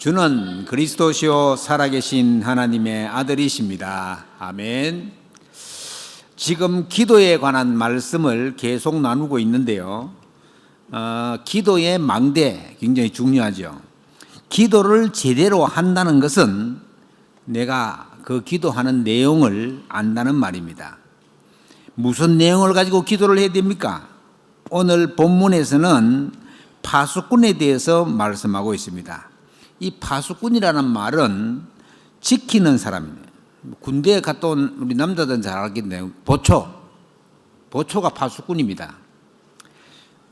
주는 그리스도시요 살아계신 하나님의 아들이십니다. 아멘. 지금 기도에 관한 말씀을 계속 나누고 있는데요. 기도의 망대 굉장히 중요하죠. 기도를 제대로 한다는 것은 내가 그 기도하는 내용을 안다는 말입니다. 무슨 내용을 가지고 기도를 해야 됩니까? 오늘 본문에서는 파수꾼에 대해서 말씀하고 있습니다. 이 파수꾼이라는 말은 지키는 사람입니다. 군대에 갔다 온 우리 남자들은 잘 알겠네요. 보초가 파수꾼입니다.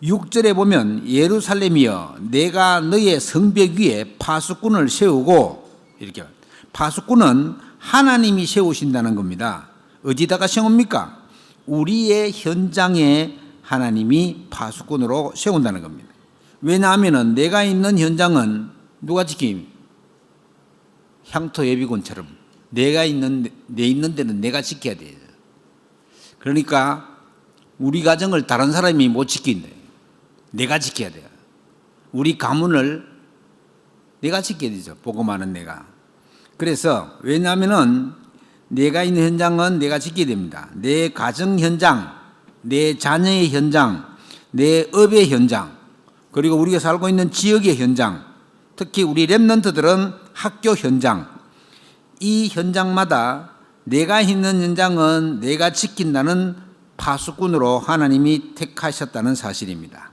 6절에 보면 예루살렘이여 내가 너의 성벽 위에 파수꾼을 세우고, 이렇게 파수꾼은 하나님이 세우신다는 겁니다. 어디다가 세웁니까? 우리의 현장에 하나님이 파수꾼으로 세운다는 겁니다. 왜냐하면 내가 있는 현장은 누가 지킵니까? 향토 예비군처럼 내 있는 데는 내가 지켜야 돼요. 그러니까 우리 가정을 다른 사람이 못 지킨대. 내가 지켜야 돼요. 우리 가문을 내가 지켜야 되죠. 복음하는 내가. 그래서 왜냐하면은 내가 있는 현장은 내가 지켜야 됩니다. 내 가정 현장, 내 자녀의 현장, 내 업의 현장, 그리고 우리가 살고 있는 지역의 현장, 특히 우리 렘넌트들은 학교 현장, 이 현장마다 내가 있는 현장은 내가 지킨다는 파수꾼으로 하나님이 택하셨다는 사실입니다.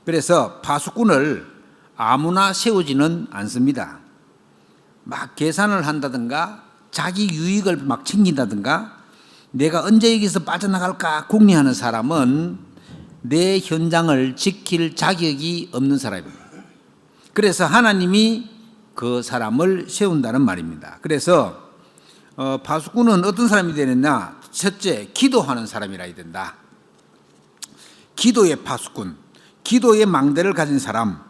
그래서 파수꾼을 아무나 세우지는 않습니다. 막 계산을 한다든가 자기 유익을 막 챙긴다든가 내가 언제 여기서 빠져나갈까 궁리하는 사람은 내 현장을 지킬 자격이 없는 사람입니다. 그래서 하나님이 그 사람을 세운다는 말입니다. 그래서 파수꾼은 어떤 사람이 되느냐? 첫째, 기도하는 사람이라 해야 된다. 기도의 파수꾼, 기도의 망대를 가진 사람.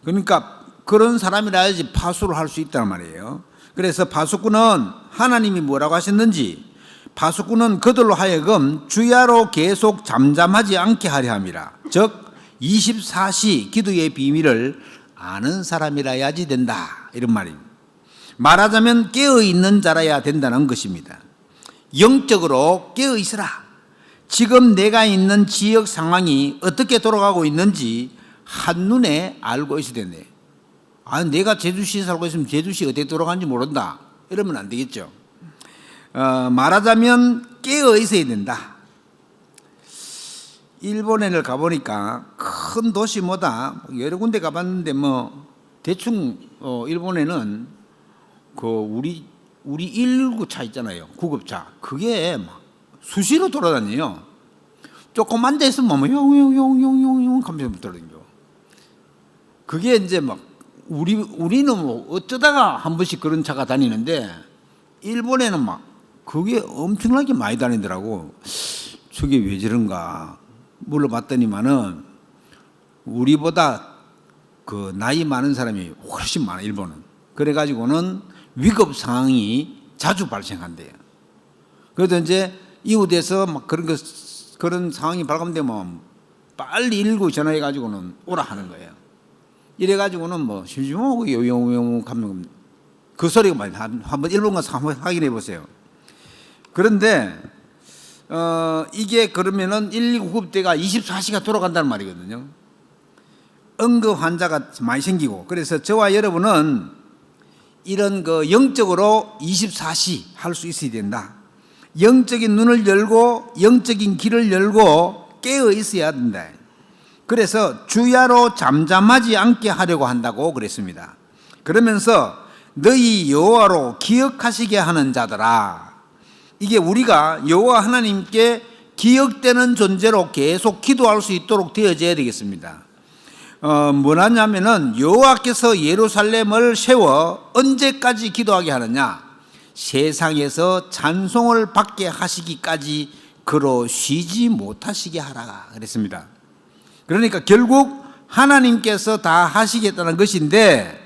그러니까 그런 사람이라 해야지 파수를 할 수 있다는 말이에요. 그래서 파수꾼은 하나님이 뭐라고 하셨는지, 파수꾼은 그들로 하여금 주야로 계속 잠잠하지 않게 하려 함이라. 즉 24시 기도의 비밀을 아는 사람이라야지 된다, 이런 말입니다. 말하자면 깨어있는 자라야 된다는 것입니다. 영적으로 깨어있으라. 지금 내가 있는 지역 상황이 어떻게 돌아가고 있는지 한눈에 알고 있어야 된대. 내가 제주시에 살고 있으면 제주시 어떻게 돌아가는지 모른다, 이러면 안 되겠죠. 말하자면 깨어 있어야 된다. 일본에를 가보니까 큰 도시마다 여러 군데 가봤는데 대충 일본에는 그 우리 119차 있잖아요, 구급차. 그게 막 수시로 돌아다녀요. 조금만 데 있으면 용용용용용 하면서 돌아다녀요. 그게 이제 막 우리는 어쩌다가 한 번씩 그런 차가 다니는데 일본에는 막 그게 엄청나게 많이 다니더라고. 저게 왜 저런가 물어봤더니만은 우리보다 그 나이 많은 사람이 훨씬 많아, 일본은. 그래가지고는 위급 상황이 자주 발생한대요. 그래도 이제 이웃에서 막 그런 상황이 발생되면 빨리 119 전화해가지고는 오라 하는 거예요. 이래가지고는 심심하고 요용요용 하면 그 소리가 많이 한번 일본 가서 한번 확인해 보세요. 그런데 이게 그러면은 119 구급대가 24시가 돌아간다는 말이거든요. 응급 환자가 많이 생기고, 그래서 저와 여러분은 이런 그 영적으로 24시 할 수 있어야 된다. 영적인 눈을 열고 영적인 길을 열고 깨어 있어야 된다. 그래서 주야로 잠잠하지 않게 하려고 한다고 그랬습니다. 그러면서 너희 여호와로 기억하시게 하는 자들아, 이게 우리가 여호와 하나님께 기억되는 존재로 계속 기도할 수 있도록 되어져야 되겠습니다. 뭐냐면은 여호와께서 예루살렘을 세워 언제까지 기도하게 하느냐? 세상에서 찬송을 받게 하시기까지 그로 쉬지 못하시게 하라 그랬습니다. 그러니까 결국 하나님께서 다 하시겠다는 것인데,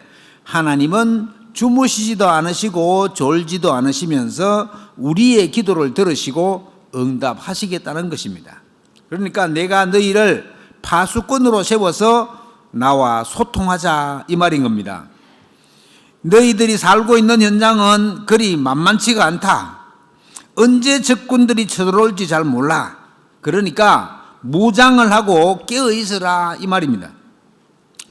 하나님은 주무시지도 않으시고 졸지도 않으시면서 우리의 기도를 들으시고 응답하시겠다는 것입니다. 그러니까 내가 너희를 파수꾼으로 세워서 나와 소통하자, 이 말인 겁니다. 너희들이 살고 있는 현장은 그리 만만치가 않다. 언제 적군들이 쳐들어올지 잘 몰라. 그러니까 무장을 하고 깨어 있으라 이 말입니다.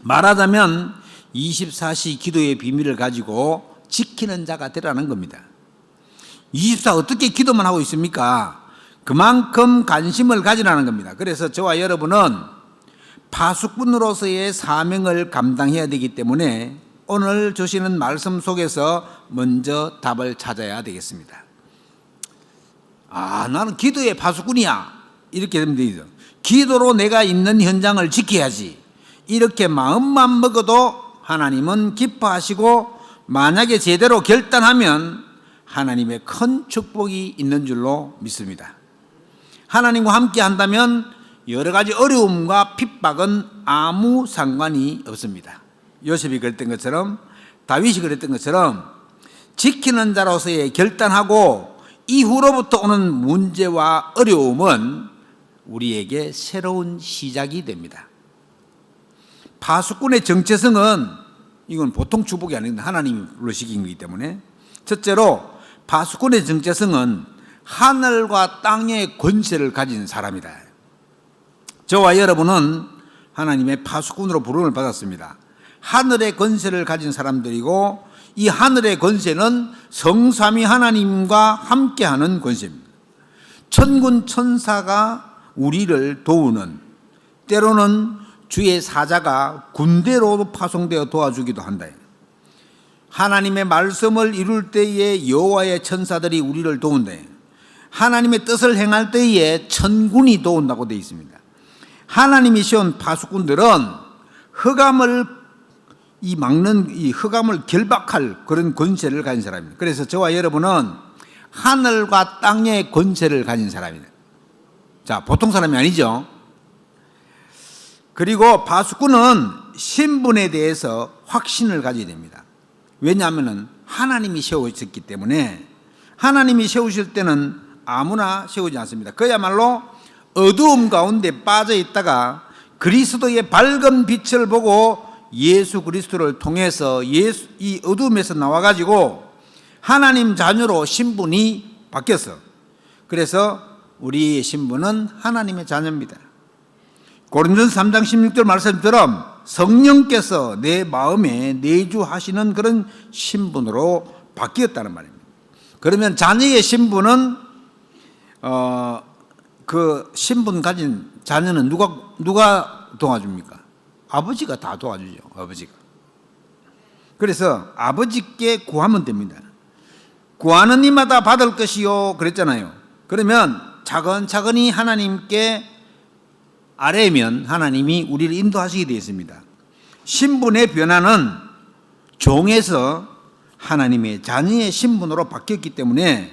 말하자면 24시 기도의 비밀을 가지고 지키는 자가 되라는 겁니다. 24 어떻게 기도만 하고 있습니까? 그만큼 관심을 가지라는 겁니다. 그래서 저와 여러분은 파수꾼으로서의 사명을 감당해야 되기 때문에 오늘 주시는 말씀 속에서 먼저 답을 찾아야 되겠습니다. 나는 기도의 파수꾼이야. 이렇게 되면 되죠. 기도로 내가 있는 현장을 지켜야지. 이렇게 마음만 먹어도 하나님은 기뻐하시고 만약에 제대로 결단하면 하나님의 큰 축복이 있는 줄로 믿습니다. 하나님과 함께 한다면 여러 가지 어려움과 핍박은 아무 상관이 없습니다. 요셉이 그랬던 것처럼, 다윗이 그랬던 것처럼 지키는 자로서의 결단하고 이후로부터 오는 문제와 어려움은 우리에게 새로운 시작이 됩니다. 파수꾼의 정체성은 이건 보통 축복이 아닙니다. 하나님이 불러시킨 거기 때문에. 첫째로 파수꾼의 정체성은 하늘과 땅의 권세를 가진 사람이다. 저와 여러분은 하나님의 파수꾼으로 부름을 받았습니다. 하늘의 권세를 가진 사람들이고 이 하늘의 권세는 성삼위 하나님과 함께하는 권세입니다. 천군 천사가 우리를 도우는, 때로는 주의 사자가 군대로 파송되어 도와주기도 한다. 하나님의 말씀을 이룰 때에 여호와의 천사들이 우리를 도운다. 하나님의 뜻을 행할 때에 천군이 도운다고 되어 있습니다. 하나님이 세운 파수꾼들은 흑암을 막는 이 흑암을 결박할 그런 권세를 가진 사람입니다. 그래서 저와 여러분은 하늘과 땅의 권세를 가진 사람입니다. 자, 보통 사람이 아니죠. 그리고 파수꾼은 신분에 대해서 확신을 가져야 됩니다. 왜냐하면 하나님이 세우셨기 때문에. 하나님이 세우실 때는 아무나 세우지 않습니다. 그야말로 어두움 가운데 빠져 있다가 그리스도의 밝은 빛을 보고 예수 그리스도를 통해서 이 어둠에서 나와가지고 하나님 자녀로 신분이 바뀌었어. 그래서 우리의 신분은 하나님의 자녀입니다. 고린도전서 3장 16절 말씀처럼 성령께서 내 마음에 내주하시는 그런 신분으로 바뀌었다는 말입니다. 그러면 자녀의 신분은 그 신분 가진 자녀는 누가 도와줍니까? 아버지가 다 도와주죠. 아버지가. 그래서 아버지께 구하면 됩니다. 구하는 이마다 받을 것이요 그랬잖아요. 그러면 차근차근히 하나님께 아뢰면 하나님이 우리를 인도하시게 되어 있습니다. 신분의 변화는 종에서 하나님의 자녀의 신분으로 바뀌었기 때문에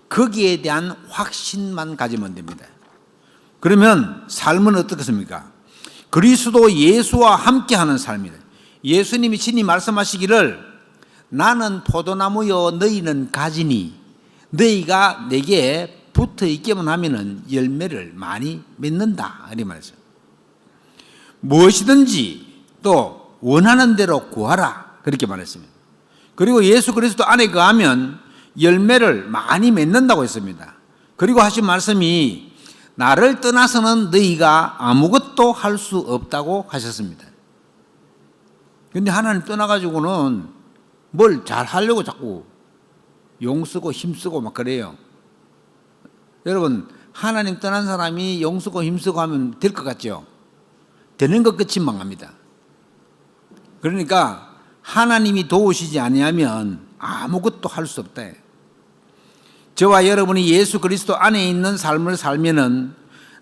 거기에 대한 확신만 가지면 됩니다. 그러면 삶은 어떻겠습니까? 그리스도 예수와 함께하는 삶이다. 예수님이 친히 말씀하시기를 나는 포도나무여 너희는 가지니 너희가 내게 붙어 있기만 하면은 열매를 많이 맺는다. 이렇게 말했어요. 무엇이든지 또 원하는 대로 구하라. 그렇게 말했습니다. 그리고 예수 그리스도 안에 거하면 열매를 많이 맺는다고 했습니다. 그리고 하신 말씀이 나를 떠나서는 너희가 아무것도 할 수 없다고 하셨습니다. 그런데 하나님 떠나가지고는 뭘 잘 하려고 자꾸 용쓰고 힘쓰고 막 그래요. 여러분, 하나님 떠난 사람이 용쓰고 힘쓰고 하면 될 것 같죠? 되는 것 끝이 망합니다. 그러니까 하나님이 도우시지 아니하면 아무것도 할 수 없다. 저와 여러분이 예수 그리스도 안에 있는 삶을 살면은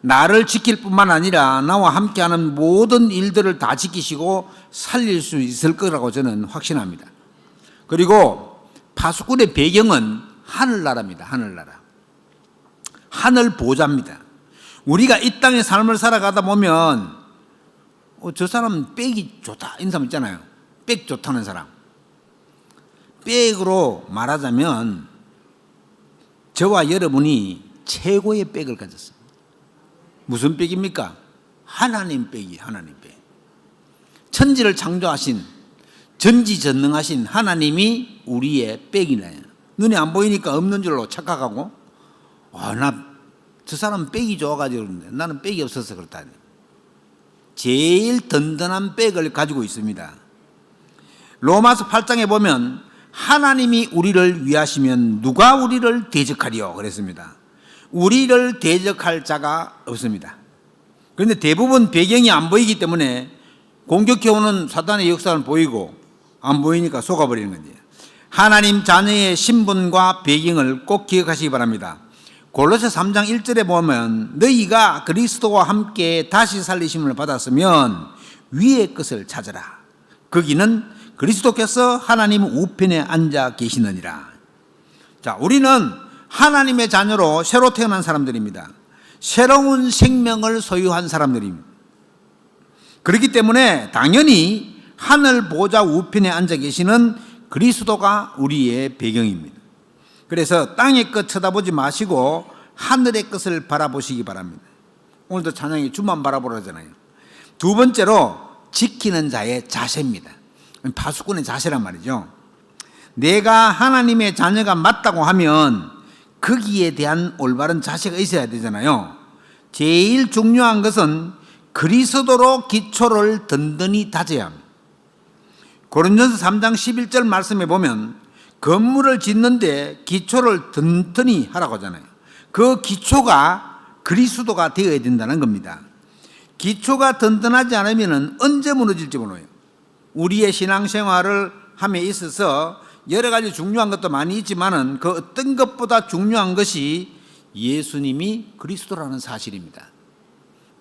나를 지킬 뿐만 아니라 나와 함께하는 모든 일들을 다 지키시고 살릴 수 있을 거라고 저는 확신합니다. 그리고 파수꾼의 배경은 하늘나라입니다. 하늘나라. 하늘 보좌입니다. 우리가 이 땅의 삶을 살아가다 보면 저 사람은 백이 좋다 이런 사람 있잖아요. 백 좋다는 사람. 백으로 말하자면 저와 여러분이 최고의 백을 가졌습니다. 무슨 백입니까? 하나님 백이 하나님 백. 천지를 창조하신 전지전능하신 하나님이 우리의 백이네. 눈에 안 보이니까 없는 줄로 착각하고, 나 저 사람은 백이 좋아가지고 그러는데 나는 백이 없어서 그렇다. 제일 든든한 백을 가지고 있습니다. 로마서 8장에 보면 하나님이 우리를 위하시면 누가 우리를 대적하리요 그랬습니다. 우리를 대적할 자가 없습니다. 그런데 대부분 배경이 안 보이기 때문에 공격해오는 사탄의 역사는 보이고 안 보이니까 속아버리는 거지. 하나님 자녀의 신분과 배경을 꼭 기억하시기 바랍니다. 골로새 3장 1절에 보면 너희가 그리스도와 함께 다시 살리심을 받았으면 위의 것을 찾으라. 거기는 그리스도께서 하나님 우편에 앉아 계시느니라. 자, 우리는 하나님의 자녀로 새로 태어난 사람들입니다. 새로운 생명을 소유한 사람들입니다. 그렇기 때문에 당연히 하늘 보좌 우편에 앉아 계시는 그리스도가 우리의 배경입니다. 그래서 땅의 것 쳐다보지 마시고 하늘의 것을 바라보시기 바랍니다. 오늘도 찬양이 주만 바라보라잖아요. 두 번째로 지키는 자의 자세입니다. 파수꾼의 자세란 말이죠. 내가 하나님의 자녀가 맞다고 하면 거기에 대한 올바른 자세가 있어야 되잖아요. 제일 중요한 것은 그리스도로 기초를 든든히 다져야 합니다. 고린도서 3장 11절 말씀에 보면 건물을 짓는데 기초를 든든히 하라고 하잖아요. 그 기초가 그리스도가 되어야 된다는 겁니다. 기초가 든든하지 않으면 언제 무너질지 몰라요. 우리의 신앙생활을 함에 있어서 여러 가지 중요한 것도 많이 있지만은 그 어떤 것보다 중요한 것이 예수님이 그리스도라는 사실입니다.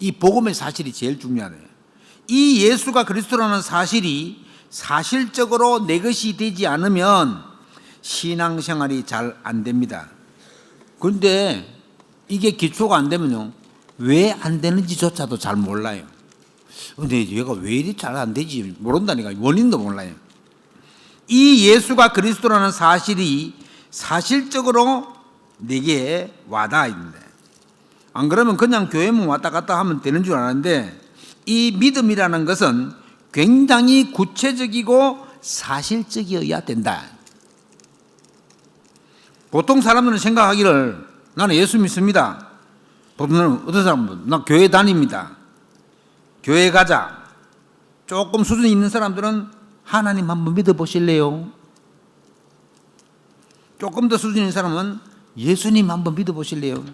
이 복음의 사실이 제일 중요하네요. 이 예수가 그리스도라는 사실이 사실적으로 내 것이 되지 않으면 신앙생활이 잘 안 됩니다. 그런데 이게 기초가 안 되면요, 왜 안 되는지조차도 잘 몰라요. 근데 얘가 왜 이리 잘 안 되지 모른다니까. 원인도 몰라요. 이 예수가 그리스도라는 사실이 사실적으로 내게 와닿아 있는데, 안 그러면 그냥 교회만 왔다 갔다 하면 되는 줄 아는데, 이 믿음이라는 것은 굉장히 구체적이고 사실적이어야 된다. 보통 사람들은 생각하기를 나는 예수 믿습니다. 보통 어떤 사람은 나 교회 다닙니다. 교회 가자. 조금 수준이 있는 사람들은 하나님 한번 믿어보실래요? 조금 더 수준 있는 사람은 예수님 한번 믿어보실래요?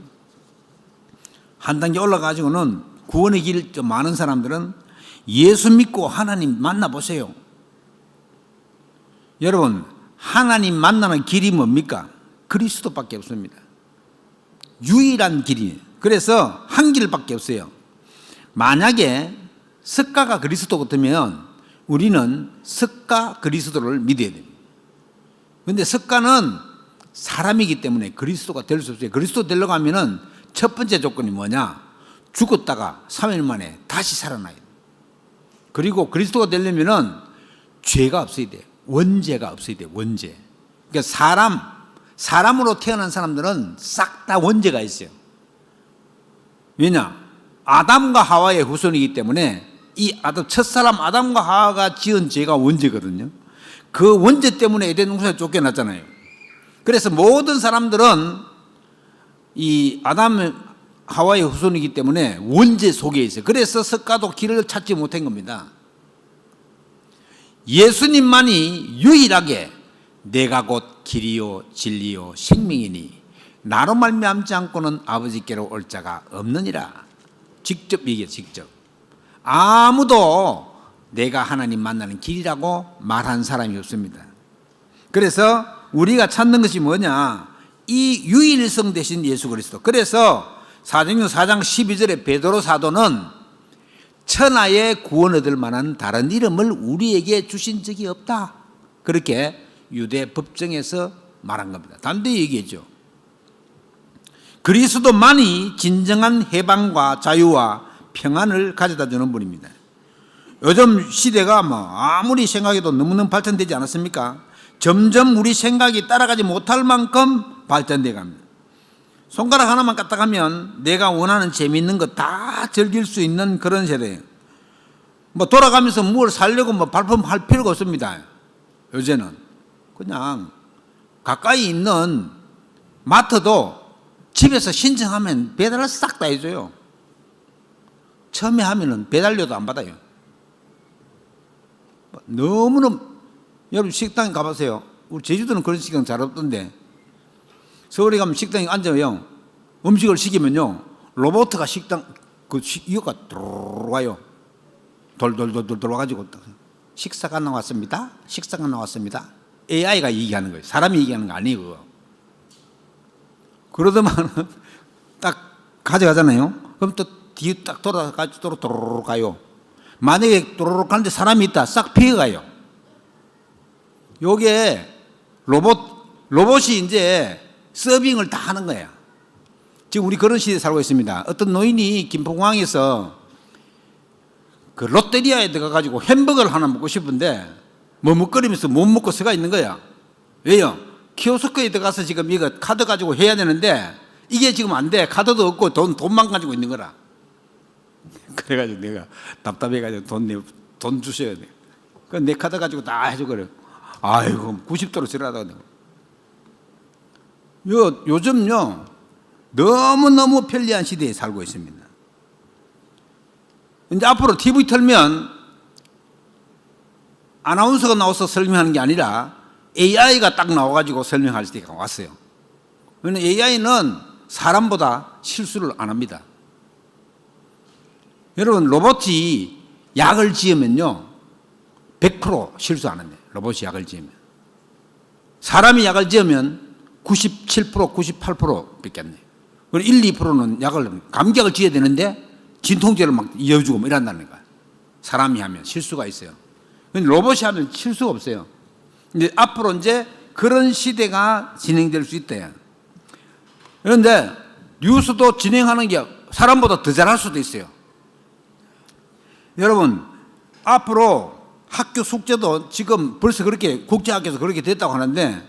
한 단계 올라가지고는 구원의 길 좀 많은 사람들은 예수 믿고 하나님 만나보세요. 여러분, 하나님 만나는 길이 뭡니까? 그리스도밖에 없습니다. 유일한 길이에요. 그래서 한 길밖에 없어요. 만약에 석가가 그리스도 같으면 우리는 석가 그리스도를 믿어야 됩니다. 그런데 석가는 사람이기 때문에 그리스도가 될 수 없어요. 그리스도 되려고 하면은 첫 번째 조건이 뭐냐? 죽었다가 3일 만에 다시 살아나야 돼요. 그리고 그리스도가 되려면은 죄가 없어야 돼요. 원죄가 없어야 돼요. 원죄. 그러니까 사람으로 태어난 사람들은 싹 다 원죄가 있어요. 왜냐? 아담과 하와의 후손이기 때문에 이 첫사람 아담과 하와가 지은 죄가 원죄거든요. 그 원죄 때문에 에덴 동산에 쫓겨났잖아요. 그래서 모든 사람들은 이 아담 하와의 후손이기 때문에 원죄 속에 있어요. 그래서 석가도 길을 찾지 못한 겁니다. 예수님만이 유일하게 내가 곧 길이요 진리요 생명이니 나로 말미암지 않고는 아버지께로 올 자가 없느니라. 직접 얘기해. 직접. 아무도 내가 하나님 만나는 길이라고 말한 사람이 없습니다. 그래서 우리가 찾는 것이 뭐냐? 이 유일성 대신 예수 그리스도. 그래서 사도행전 4장 12절에 베드로 사도는 천하에 구원 얻을 만한 다른 이름을 우리에게 주신 적이 없다. 그렇게 유대 법정에서 말한 겁니다. 담대히 얘기했죠. 그리스도만이 진정한 해방과 자유와 평안을 가져다 주는 분입니다. 요즘 시대가 아무리 생각해도 너무너무 발전되지 않았습니까? 점점 우리 생각이 따라가지 못할 만큼 발전돼 갑니다. 손가락 하나만 까딱하면 내가 원하는 재미있는 거 다 즐길 수 있는 그런 세대예요. 돌아가면서 뭘 살려고 발품할 필요가 없습니다. 요새는 그냥 가까이 있는 마트도 집에서 신청하면 배달을 싹 다 해줘요. 처음에 하면은 배달료도 안 받아요. 너무너무, 여러분 식당에 가보세요. 우리 제주도는 그런 식당 잘 없던데, 서울에 가면 식당에 앉아요. 음식을 시키면요, 로봇가 식당 이거가 들어와요. 돌돌돌돌 돌아가지고 식사가 나왔습니다. 식사가 나왔습니다. AI가 얘기하는 거예요. 사람이 얘기하는 거 아니에요. 그러더만은 딱 가져가잖아요. 그럼 또 뒤에 딱 돌아가지고 도로록 가요. 만약에 도로록 가는데 사람이 있다, 싹 피해가요. 요게 로봇이 이제 서빙을 다 하는 거야. 지금 우리 그런 시대에 살고 있습니다. 어떤 노인이 김포공항에서 그 롯데리아에 들어가가지고 햄버거를 하나 먹고 싶은데 머뭇거리면서 못 먹고 서가 있는 거야. 왜요? 키오스크에 들어가서 지금 이거 카드 가지고 해야 되는데 이게 지금 안 돼. 카드도 없고 돈만 가지고 있는 거라. 그래가지고 내가 답답해가지고 돈 주셔야 돼. 그 내 카드 가지고 다 해줘 그래. 아이고 90도로 지나다가 요즘요 너무너무 편리한 시대에 살고 있습니다. 이제 앞으로 TV 틀면 아나운서가 나와서 설명하는 게 아니라 AI가 딱 나와가지고 설명할 때가 왔어요. 왜냐하면 AI는 사람보다 실수를 안 합니다. 여러분 로봇이 약을 지으면요 100% 실수 안 합니다. 로봇이 약을 지으면. 사람이 약을 지으면 97%, 98%밖에 안 돼요. 1, 2%는 감기약을 지어야 되는데 진통제를 막 이어주고 뭐 이런다는 거야. 사람이 하면 실수가 있어요. 근데 로봇이 하면 실수가 없어요. 이제 앞으로 이제 그런 시대가 진행될 수 있대요. 그런데 뉴스도 진행하는 게 사람보다 더 잘할 수도 있어요. 여러분, 앞으로 학교 숙제도 지금 벌써 그렇게 국제학교에서 그렇게 됐다고 하는데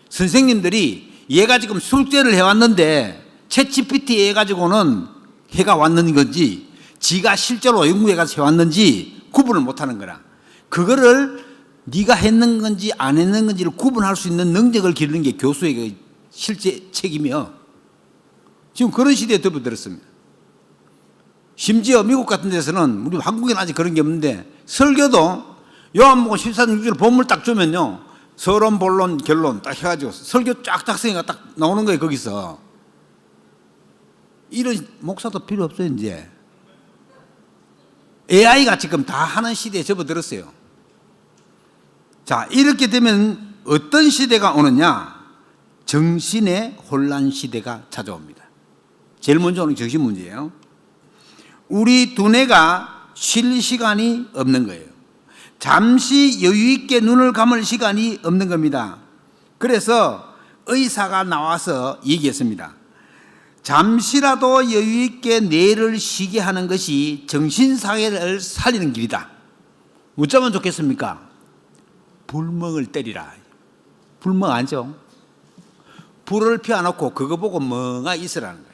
선생님들이 얘가 지금 숙제를 해왔는데 챗GPT 해가지고는 해가 왔는 건지 지가 실제로 연구해가서 해왔는지 구분을 못하는 거라. 그거를 네가 했는 건지 안 했는 건지를 구분할 수 있는 능력을 기르는 게 교수의 그 실제 책임이요. 지금 그런 시대에 접어들었습니다. 심지어 미국 같은 데서는, 우리 한국에는 아직 그런 게 없는데, 설교도 요한복음 14장 6절 본문을 딱 주면요 서론, 본론, 결론 딱 해가지고 설교 쫙 작성해가 딱 나오는 거예요. 거기서 이런 목사도 필요 없어요. 이제 AI가 지금 다 하는 시대에 접어들었어요. 자, 이렇게 되면 어떤 시대가 오느냐? 정신의 혼란 시대가 찾아옵니다. 제일 먼저 오는 정신 문제예요. 우리 두뇌가 쉴 시간이 없는 거예요. 잠시 여유 있게 눈을 감을 시간이 없는 겁니다. 그래서 의사가 나와서 얘기했습니다. 잠시라도 여유 있게 뇌를 쉬게 하는 것이 정신사회를 살리는 길이다. 어쩌면 좋겠습니까? 불멍을 때리라. 불멍 아니죠? 불을 피워놓고 그거 보고 멍하 있으라는 거예요.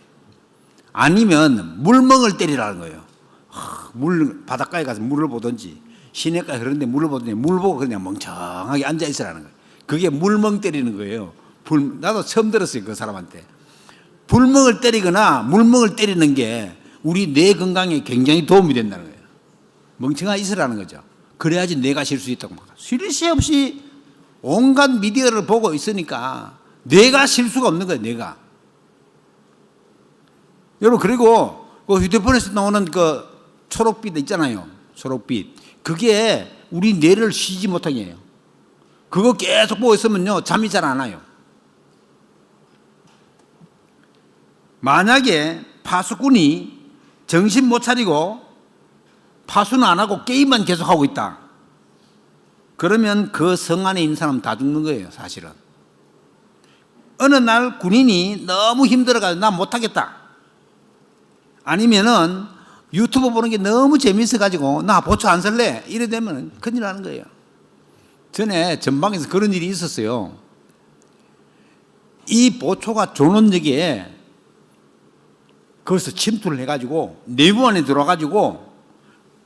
아니면 물멍을 때리라는 거예요. 바닷가에 가서 물을 보든지 시내가에 그런데 물을 보든지 물 보고 그냥 멍청하게 앉아 있으라는 거예요. 그게 물멍 때리는 거예요. 나도 처음 들었어요. 그 사람한테. 불멍을 때리거나 물멍을 때리는 게 우리 뇌 건강에 굉장히 도움이 된다는 거예요. 멍청하게 있으라는 거죠. 그래야지 뇌가 쉴 수 있다고. 쉴 새 없이 온갖 미디어를 보고 있으니까 뇌가 쉴 수가 없는 거예요. 뇌가. 여러분, 그리고 그 휴대폰에서 나오는 그 초록빛 있잖아요. 초록빛. 그게 우리 뇌를 쉬지 못하게 해요. 그거 계속 보고 있으면요 잠이 잘 안 와요. 만약에 파수꾼이 정신 못 차리고 파수는 안 하고 게임만 계속하고 있다. 그러면 그 성 안에 있는 사람은 다 죽는 거예요. 사실은. 어느 날 군인이 너무 힘들어가지고 나 못하겠다. 아니면은 유튜브 보는 게 너무 재밌어가지고 나 보초 안 설래. 이래 되면 큰일 나는 거예요. 전에 전방에서 그런 일이 있었어요. 이 보초가 존원역에 거기서 침투를 해가지고 내부 안에 들어와가지고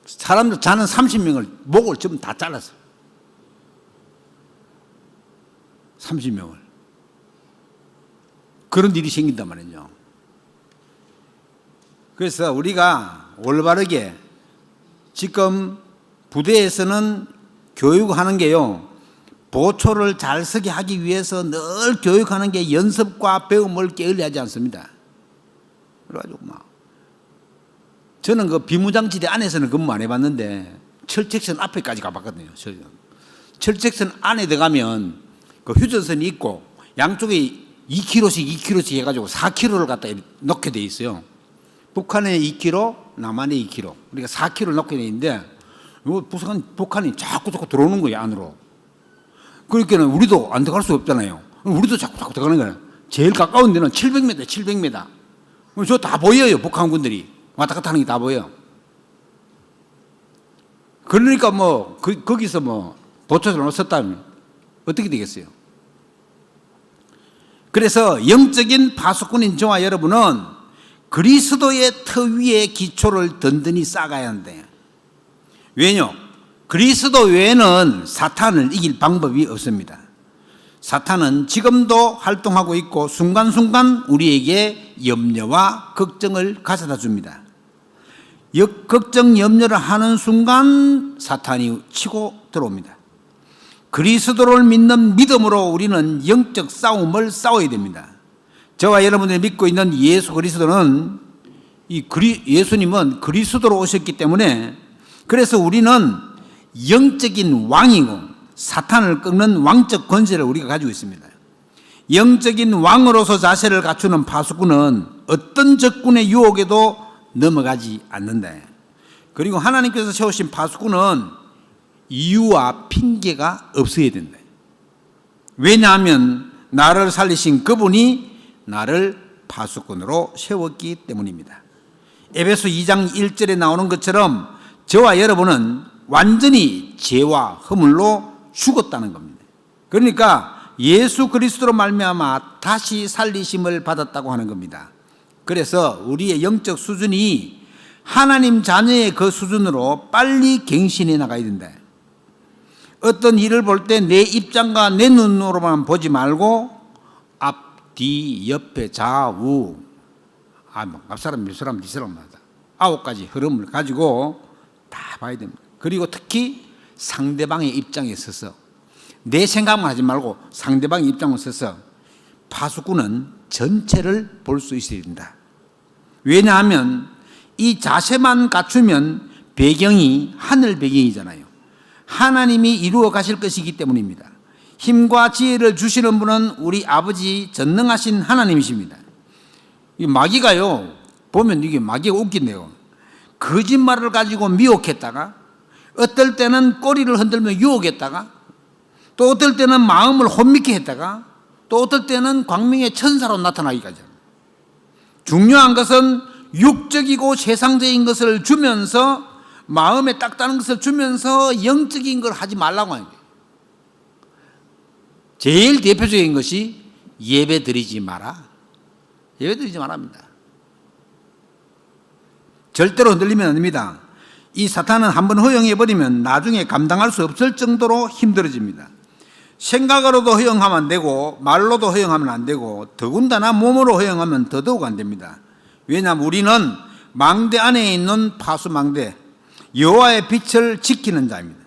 사람들 자는 30명을 목을 전부 다 잘랐어요. 30명을. 그런 일이 생긴단 말이죠. 그래서 우리가 올바르게 지금 부대에서는 교육하는 게요, 보초를 잘 서게 하기 위해서 늘 교육하는 게 연습과 배움을 게을리 하지 않습니다. 그래가지고 저는 그 비무장지대 안에서는 근무 안 해봤는데 철책선 앞에까지 가봤거든요. 철책선 안에 들어가면 그 휴전선이 있고 양쪽에 2km씩 2km씩 해가지고 4km를 갖다 넣게 돼 있어요. 북한에 2km, 남한에 2km. 우리가 4km를 넣게 돼 있는데 북한이 자꾸 들어오는 거예요, 안으로. 그러니까 우리도 안 들어갈 수 없잖아요. 우리도 자꾸 들어가는 거예요. 제일 가까운 데는 700m, 700m. 저 다 보여요, 북한군들이. 왔다 갔다 하는 게 다 보여. 그러니까 거기서 보초를 섰다면 어떻게 되겠어요? 그래서 영적인 파수꾼인 저와 여러분은 그리스도의 터 위에 기초를 든든히 쌓아야 하는데, 왜냐? 그리스도 외에는 사탄을 이길 방법이 없습니다. 사탄은 지금도 활동하고 있고 순간순간 우리에게 염려와 걱정을 가져다 줍니다. 걱정, 염려를 하는 순간 사탄이 치고 들어옵니다. 그리스도를 믿는 믿음으로 우리는 영적 싸움을 싸워야 됩니다. 저와 여러분들이 믿고 있는 예수 그리스도는, 예수님은 그리스도로 오셨기 때문에, 그래서 우리는 영적인 왕이고 사탄을 꺾는 왕적 권세를 우리가 가지고 있습니다. 영적인 왕으로서 자세를 갖추는 파수꾼은 어떤 적군의 유혹에도 넘어가지 않는다. 그리고 하나님께서 세우신 파수꾼은 이유와 핑계가 없어야 된다. 왜냐하면 나를 살리신 그분이 나를 파수꾼으로 세웠기 때문입니다. 에베소 2장 1절에 나오는 것처럼 저와 여러분은 완전히 죄와 허물로 죽었다는 겁니다. 그러니까 예수 그리스도로 말미암아 다시 살리심을 받았다고 하는 겁니다. 그래서 우리의 영적 수준이 하나님 자녀의 그 수준으로 빨리 갱신해 나가야 된다. 어떤 일을 볼 때 내 입장과 내 눈으로만 보지 말고 앞, 뒤, 옆에, 좌우, 앞사람, 밑사람, 뒷사람마다 9가지 흐름을 가지고 다 봐야 됩니다. 그리고 특히 상대방의 입장에 서서 내 생각만 하지 말고 상대방의 입장에 서서 파수꾼은 전체를 볼 수 있어야 된다. 왜냐하면 이 자세만 갖추면 배경이 하늘 배경이잖아요. 하나님이 이루어 가실 것이기 때문입니다. 힘과 지혜를 주시는 분은 우리 아버지 전능하신 하나님이십니다. 이 마귀가요, 보면 이게 마귀가 웃긴데요, 거짓말을 가지고 미혹했다가 어떨 때는 꼬리를 흔들며 유혹했다가 또 어떨 때는 마음을 혼미케 했다가 또 어떨 때는 광명의 천사로 나타나기까지. 중요한 것은 육적이고 세상적인 것을 주면서 마음에 딱다는 것을 주면서 영적인 걸 하지 말라고 하는 거예요. 제일 대표적인 것이 예배 드리지 마라. 예배 드리지 말랍니다. 절대로 흔들리면 안 됩니다. 이 사탄은 한번 허용해버리면 나중에 감당할 수 없을 정도로 힘들어집니다. 생각으로도 허용하면 안 되고 말로도 허용하면 안 되고 더군다나 몸으로 허용하면 더더욱 안 됩니다. 왜냐하면 우리는 망대 안에 있는 파수망대, 여호와의 빛을 지키는 자입니다.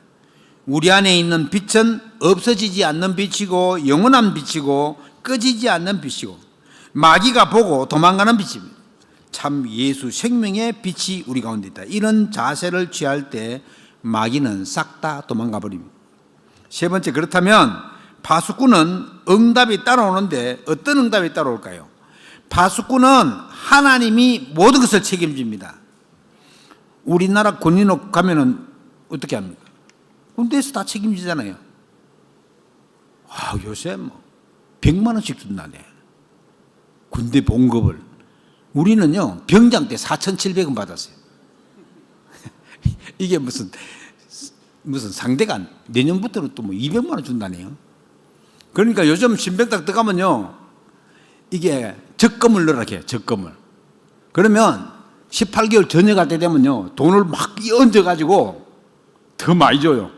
우리 안에 있는 빛은 없어지지 않는 빛이고 영원한 빛이고 꺼지지 않는 빛이고 마귀가 보고 도망가는 빛입니다. 참 예수 생명의 빛이 우리 가운데 있다. 이런 자세를 취할 때 마귀는 싹 다 도망가 버립니다. 세 번째, 그렇다면 파수꾼은 응답이 따라오는데 어떤 응답이 따라올까요? 파수꾼은 하나님이 모든 것을 책임집니다. 우리나라 군인으로 가면은 어떻게 합니까? 군대에서 다 책임지잖아요. 요새 100만 원씩 준다네. 군대 봉급을. 우리는요, 병장 때 4,700원 받았어요. 이게 무슨 상대가 내년부터는 또 200만 원 준다네요. 그러니까 요즘 신병딱 들어가면요, 이게 적금을 넣으라 해요, 적금을. 그러면 18개월 전역할 때 되면요, 돈을 막 얹어가지고 더 많이 줘요.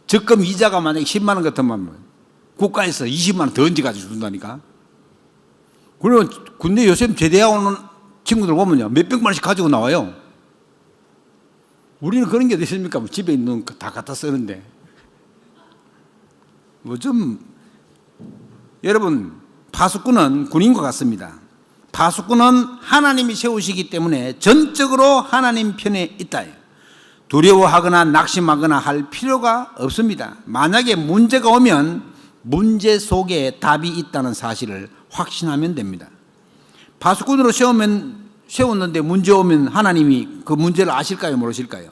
적금 이자가 만약에 10만 원 같으면 국가에서 20만 원 더 얹어가지고 준다니까. 그리고 군대 요새 제대하고 오는 친구들 보면요, 몇백만 원씩 가지고 나와요. 우리는 그런 게 어디 있습니까? 뭐 집에 있는 거 다 갖다 쓰는데. 여러분, 파수꾼은 군인과 같습니다. 파수꾼은 하나님이 세우시기 때문에 전적으로 하나님 편에 있다. 두려워하거나 낙심하거나 할 필요가 없습니다. 만약에 문제가 오면 문제 속에 답이 있다는 사실을 확신하면 됩니다. 파수꾼으로 세웠는데 문제 오면 하나님이 그 문제를 아실까요? 모르실까요?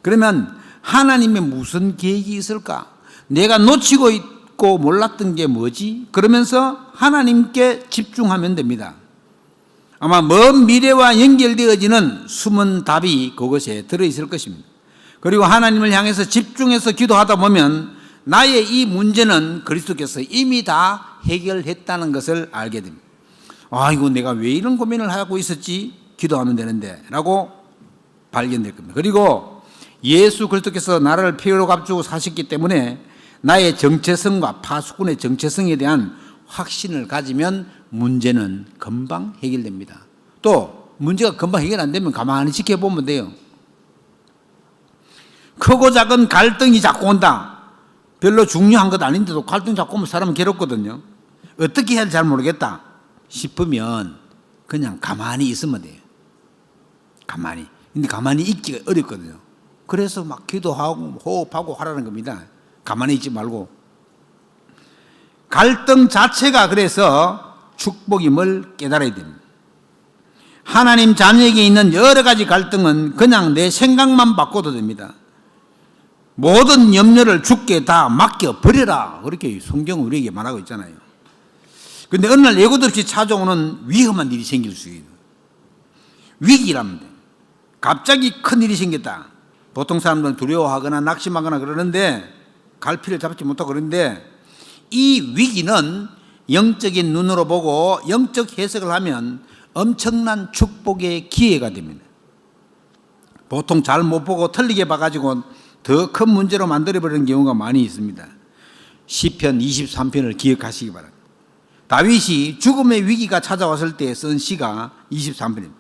그러면 하나님의 무슨 계획이 있을까? 내가 놓치고 있고 몰랐던 게 뭐지? 그러면서 하나님께 집중하면 됩니다. 아마 먼 미래와 연결되어지는 숨은 답이 그것에 들어있을 것입니다. 그리고 하나님을 향해서 집중해서 기도하다 보면 나의 이 문제는 그리스도께서 이미 다 해결했다는 것을 알게 됩니다. 아이고, 내가 왜 이런 고민을 하고 있었지? 기도하면 되는데 라고 발견될 겁니다. 그리고 예수 그리스도께서 나를 피로 값주고 사셨기 때문에 나의 정체성과 파수꾼의 정체성에 대한 확신을 가지면 문제는 금방 해결됩니다. 또 문제가 금방 해결 안 되면 가만히 지켜보면 돼요. 크고 작은 갈등이 자꾸 온다. 별로 중요한 것 아닌데도 갈등 자꾸 오면 사람은 괴롭거든요. 어떻게 해야 할지 잘 모르겠다 싶으면 그냥 가만히 있으면 돼요. 가만히. 근데 가만히 있기가 어렵거든요. 그래서 막 기도하고 호흡하고 하라는 겁니다. 가만히 있지 말고. 갈등 자체가 그래서 축복임을 깨달아야 됩니다. 하나님 자녀에게 있는 여러 가지 갈등은 그냥 내 생각만 바꿔도 됩니다. 모든 염려를 주께 다 맡겨버려라. 그렇게 성경은 우리에게 말하고 있잖아요. 그런데 어느 날 예고도 없이 찾아오는 위험한 일이 생길 수 있는 위기랍니다. 갑자기 큰 일이 생겼다. 보통 사람들은 두려워하거나 낙심하거나 그러는데 갈피를 잡지 못하고 그러는데 이 위기는 영적인 눈으로 보고 영적 해석을 하면 엄청난 축복의 기회가 됩니다. 보통 잘 못 보고 틀리게 봐가지고 더 큰 문제로 만들어버리는 경우가 많이 있습니다. 시편 23편을 기억하시기 바랍니다. 다윗이 죽음의 위기가 찾아왔을 때 쓴 시가 23편입니다.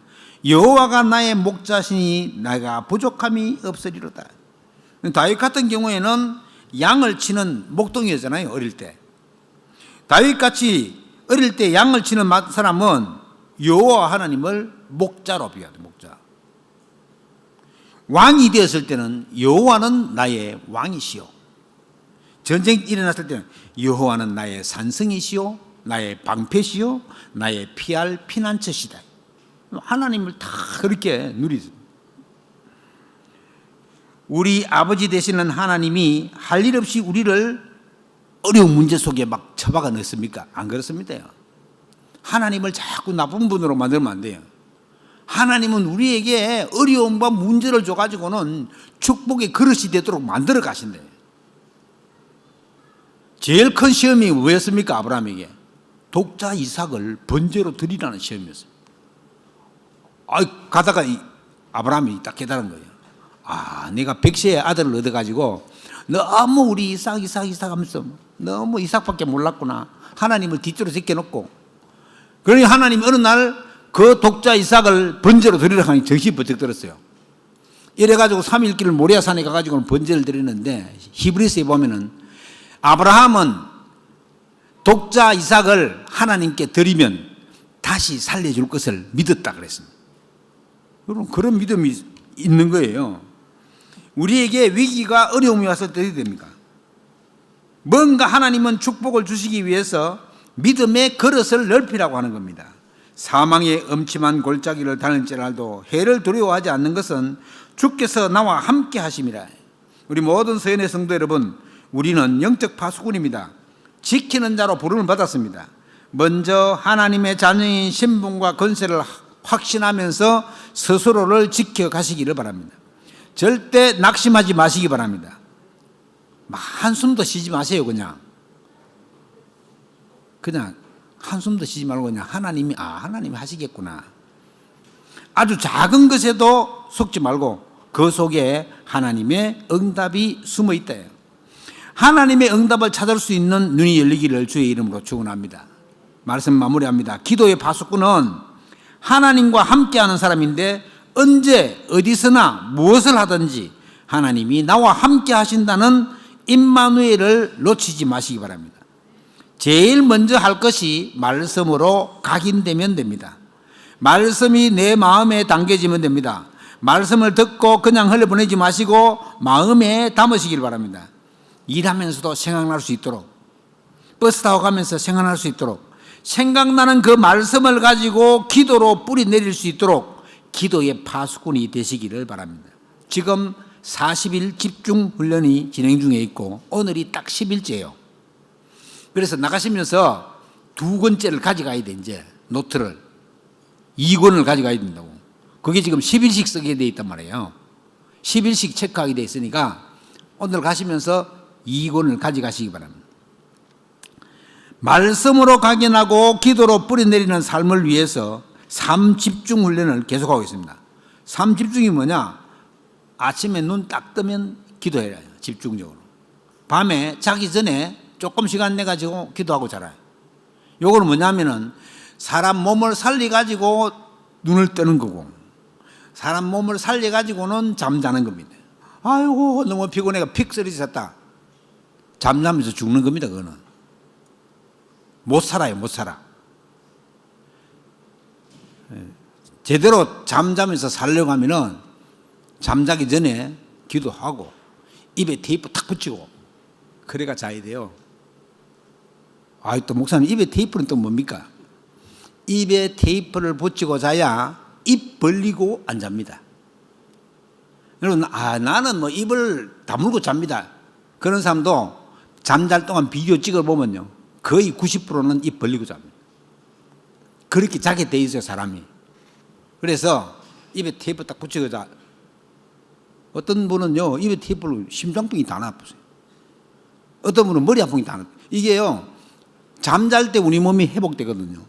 여호와가 나의 목자시니 내가 부족함이 없으리로다. 다윗 같은 경우에는 양을 치는 목동이었잖아요, 어릴 때. 다윗같이 어릴 때 양을 치는 사람은 여호와 하나님을 목자로 비유합니다. 목자. 왕이 되었을 때는 여호와는 나의 왕이시오. 전쟁이 일어났을 때는 여호와는 나의 산성이시오, 나의 방패시오, 나의 피할 피난처시다. 하나님을 다 그렇게 누리죠. 우리 아버지 되시는 하나님이 할 일 없이 우리를 어려운 문제 속에 막 처박아 넣습니까? 안 그렇습니다. 하나님을 자꾸 나쁜 분으로 만들면 안 돼요. 하나님은 우리에게 어려움과 문제를 줘가지고는 축복의 그릇이 되도록 만들어 가신대요. 제일 큰 시험이 뭐였습니까? 아브라함에게 독자 이삭을 번제로 드리라는 시험이었어요. 가다가 아브라함이 딱 깨달은 거예요. 내가 100세의 아들을 얻어가지고 너무 우리 이삭 하면서 너무 이삭밖에 몰랐구나. 하나님을 뒷줄로 제껴놓고. 그러니 하나님이 어느 날 그 독자 이삭을 번제로 드리라고 하니 정신이 버쩍 들었어요. 이래가지고 3일길 모리아산에 가가지고는 번제를 드리는데 히브리서에 보면은 아브라함은 독자 이삭을 하나님께 드리면 다시 살려줄 것을 믿었다 그랬습니다. 여러분, 그런 믿음이 있는 거예요. 우리에게 위기가 어려움이 왔을 때 어떻게 됩니까? 뭔가 하나님은 축복을 주시기 위해서 믿음의 그릇을 넓히라고 하는 겁니다. 사망의 음침한 골짜기를 다닐지라도 해를 두려워하지 않는 것은 주께서 나와 함께 하심이라. 우리 모든 서연의 성도 여러분, 우리는 영적 파수꾼입니다. 지키는 자로 부름을 받았습니다. 먼저 하나님의 자녀인 신분과 권세를 확신하면서 스스로를 지켜가시기를 바랍니다. 절대 낙심하지 마시기 바랍니다. 한숨도 쉬지 마세요. 그냥 한숨도 쉬지 말고 그냥 하나님이 하시겠구나. 아주 작은 것에도 속지 말고 그 속에 하나님의 응답이 숨어 있다. 하나님의 응답을 찾을 수 있는 눈이 열리기를 주의 이름으로 축원합니다. 말씀 마무리합니다. 기도의 파수꾼은 하나님과 함께하는 사람인데 언제 어디서나 무엇을 하든지 하나님이 나와 함께 하신다는 임마누엘을 놓치지 마시기 바랍니다. 제일 먼저 할 것이 말씀으로 각인되면 됩니다. 말씀이 내 마음에 담겨지면 됩니다. 말씀을 듣고 그냥 흘려보내지 마시고 마음에 담으시길 바랍니다. 일하면서도 생각날 수 있도록, 버스 타고 가면서 생각날 수 있도록, 생각나는 그 말씀을 가지고 기도로 뿌리 내릴 수 있도록 기도의 파수꾼이 되시기를 바랍니다. 지금 40일 집중 훈련이 진행 중에 있고 오늘이 딱 10일째예요. 그래서 나가시면서 2권째를 가져가야 돼. 이제 노트를 2권을 가져가야 된다고. 그게 지금 10일씩 쓰게 돼 있단 말이에요. 10일씩 체크하게 돼 있으니까 오늘 가시면서 2권을 가져가시기 바랍니다. 말씀으로 각인하고 기도로 뿌리내리는 삶을 위해서 3집중 훈련을 계속하고 있습니다. 3집중이 뭐냐? 아침에 눈 딱 뜨면 기도해야 해요. 집중적으로. 밤에 자기 전에 조금 시간 내가지고 기도하고 자라요. 요거는 뭐냐면은 사람 몸을 살려가지고 눈을 뜨는 거고 사람 몸을 살려가지고는 잠자는 겁니다. 아이고 너무 피곤해가 픽 쓰러졌다. 잠자면서 죽는 겁니다. 그거는. 못 살아요. 못 살아. 제대로 잠자면서 살려고 하면은 잠자기 전에 기도하고 입에 테이프 탁 붙이고 그래가 자야 돼요. 아이 또 목사님 입에 테이프는 또 뭡니까? 입에 테이프를 붙이고 자야 입 벌리고 안 잡니다. 여러분 나는 뭐 입을 다물고 잡니다. 그런 사람도 잠잘 동안 비디오 찍어보면요 거의 90%는 입 벌리고 잡니다. 그렇게 자게 돼 있어요 사람이. 그래서 입에 테이프 딱 붙이고 자. 어떤 분은요 입에 테이프로 심장병이 다 나쁘세요. 어떤 분은 머리 아픔이 다 나쁘세요. 이게요 잠잘 때 우리 몸이 회복되거든요.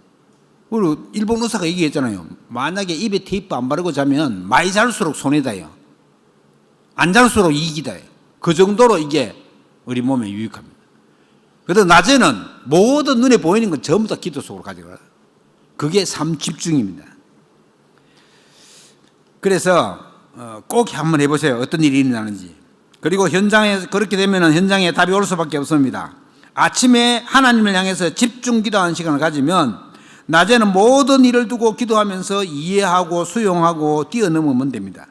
그리고 일본 의사가 얘기했잖아요. 만약에 입에 테이프 안 바르고 자면 많이 잘수록 손해다요. 안 잘수록 이익이다요. 그 정도로 이게 우리 몸에 유익합니다. 그래서 낮에는 모든 눈에 보이는 건 전부 다 기도 속으로 가져가요. 그게 3집중입니다. 그래서 꼭 한번 해보세요. 어떤 일이 일어나는지. 그리고 현장에 그렇게 되면 현장에 답이 올 수밖에 없습니다. 아침에 하나님을 향해서 집중 기도하는 시간을 가지면 낮에는 모든 일을 두고 기도하면서 이해하고 수용하고 뛰어넘으면 됩니다.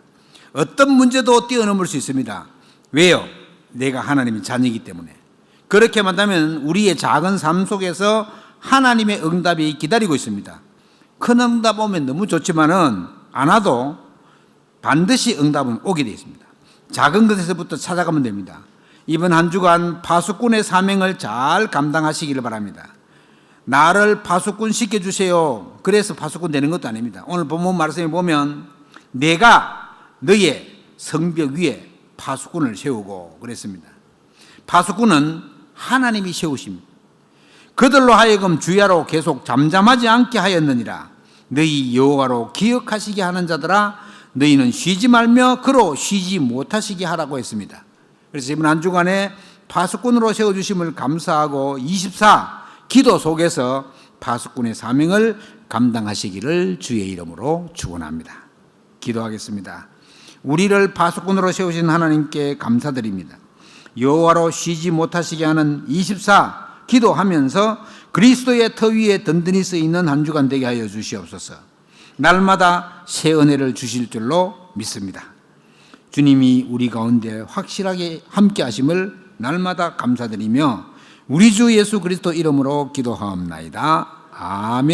어떤 문제도 뛰어넘을 수 있습니다. 왜요? 내가 하나님의 자녀이기 때문에. 그렇게만 하면 우리의 작은 삶 속에서 하나님의 응답이 기다리고 있습니다. 큰 응답 오면 너무 좋지만은 안 와도 반드시 응답은 오게 되어 있습니다. 작은 것에서부터 찾아가면 됩니다. 이번 한 주간 파수꾼의 사명을 잘 감당하시기를 바랍니다. 나를 파수꾼 시켜주세요. 그래서 파수꾼 되는 것도 아닙니다. 오늘 본문 말씀에 보면 내가 너의 성벽 위에 파수꾼을 세우고 그랬습니다. 파수꾼은 하나님이 세우십니다. 그들로 하여금 주야로 계속 잠잠하지 않게 하였느니라. 너희 여호와로 기억하시게 하는 자들아 너희는 쉬지 말며 그로 쉬지 못하시게 하라고 했습니다. 그래서 이번 한 주간에 파수꾼으로 세워주심을 감사하고 24 기도 속에서 파수꾼의 사명을 감당하시기를 주의 이름으로 축원합니다. 기도하겠습니다. 우리를 파수꾼으로 세우신 하나님께 감사드립니다. 여호와로 쉬지 못하시게 하는 24 기도하면서 그리스도의 터 위에 든든히 쓰이는 한 주간 되게 하여 주시옵소서. 날마다 새 은혜를 주실 줄로 믿습니다. 주님이 우리 가운데 확실하게 함께 하심을 날마다 감사드리며 우리 주 예수 그리스도 이름으로 기도하옵나이다. 아멘.